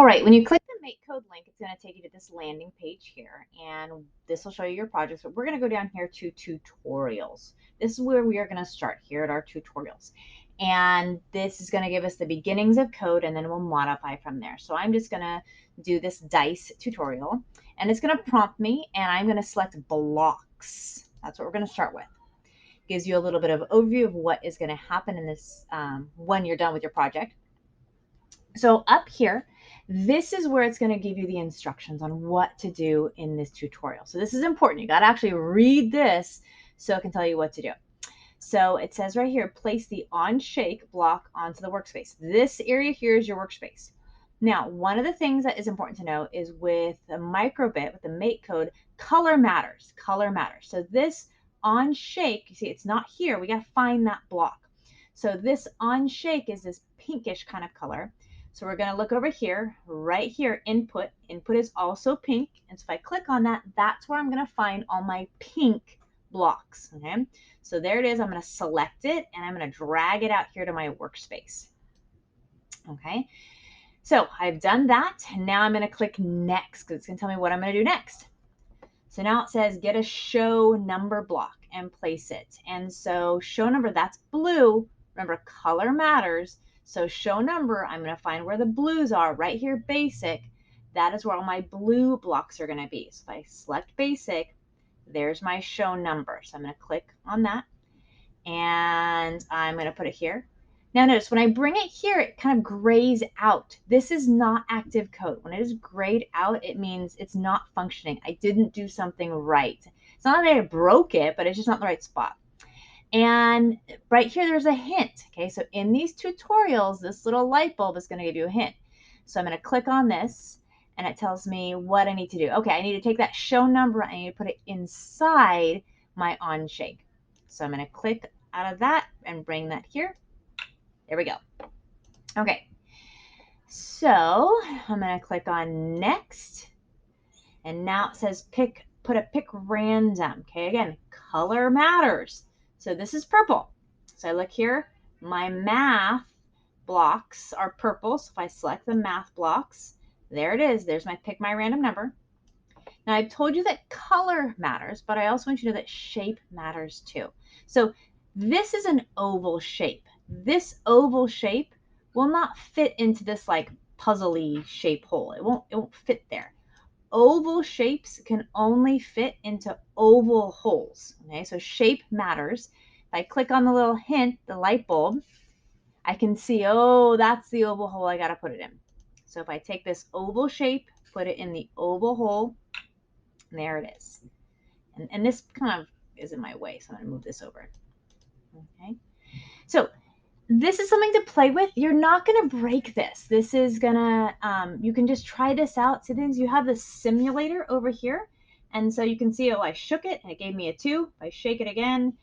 All right, when you click the Make Code link, it's going to take you to this landing page here, and this will show you your projects. But we're going to go down here to tutorials. This is where we are going to start here at our tutorials. And this is going to give us the beginnings of code, and then we'll modify from there. So I'm just going to do this dice tutorial, and it's going to prompt me, and I'm going to select blocks. That's what we're going to start with. Gives you a little bit of overview of what is going to happen in this when you're done with your project. So up here, this is where it's going to give you the instructions on what to do in this tutorial. So this is important. You got to actually read this so it can tell you what to do. So it says right here, place the on shake block onto the workspace. This area here is your workspace. Now, one of the things that is important to know is with the Microbit, with the make code, color matters. Color matters. So this on shake, you see it's not here. We got to find that block. So this on shake is this pinkish kind of color. So we're going to look over here, right here, input. Input is also pink. And so if I click on that, that's where I'm going to find all my pink blocks. Okay. So there it is. I'm going to select it and I'm going to drag it out here to my workspace. Okay. So I've done that. And now I'm going to click next because it's going to tell me what I'm going to do next. So now it says get a show number block and place it. And so show number, that's blue. Remember, color matters. So show number, I'm going to find where the blues are right here, basic. That is where all my blue blocks are going to be. So if I select basic, there's my show number. So I'm going to click on that and I'm going to put it here. Now notice when I bring it here, it kind of grays out. This is not active code. When it is grayed out, it means it's not functioning. I didn't do something right. It's not that I broke it, but it's just not the right spot. And right here, there's a hint. Okay, so in these tutorials, this little light bulb is going to give you a hint. So I'm going to click on this and it tells me what I need to do. Okay, I need to take that show number. I need to put it inside my on shake. So I'm going to click out of that and bring that here. There we go. Okay, so I'm going to click on next. And now it says put a pick random. Okay, again, color matters. So this is purple. So I look here, my math blocks are purple. So if I select the math blocks, there it is. There's my pick my random number. Now I've told you that color matters, but I also want you to know that shape matters too. So this is an oval shape. This oval shape will not fit into this like puzzly shape hole. It won't fit there. Oval shapes can only fit into oval holes. Okay, so shape matters. If I click on the little hint, the light bulb, I can see, oh, that's the oval hole I got to put it in. So if I take this oval shape, put it in the oval hole, there it is. And this kind of is in my way, so I'm going to move this over. Okay, so this is something to play with. You're not going to break this. This is going to, you can just try this out. So things you have the simulator over here. And so you can see, oh, I shook it and it gave me a 2. If I shake it again,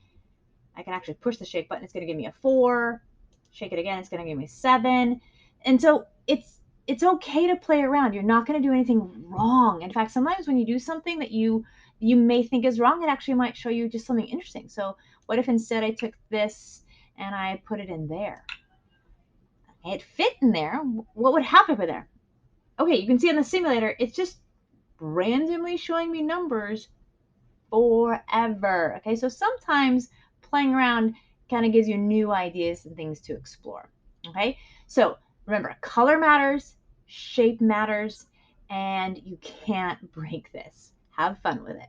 I can actually push the shake button. It's going to give me a 4. Shake it again, it's going to give me 7. And so it's okay to play around. You're not going to do anything wrong. In fact, sometimes when you do something that you may think is wrong, it actually might show you just something interesting. So what if instead I took this and I put it in there? It fit in there. What would happen with there? Okay, you can see on the simulator, it's just randomly showing me numbers forever. Okay, so sometimes playing around kind of gives you new ideas and things to explore. Okay, so remember, color matters, shape matters, and you can't break this. Have fun with it.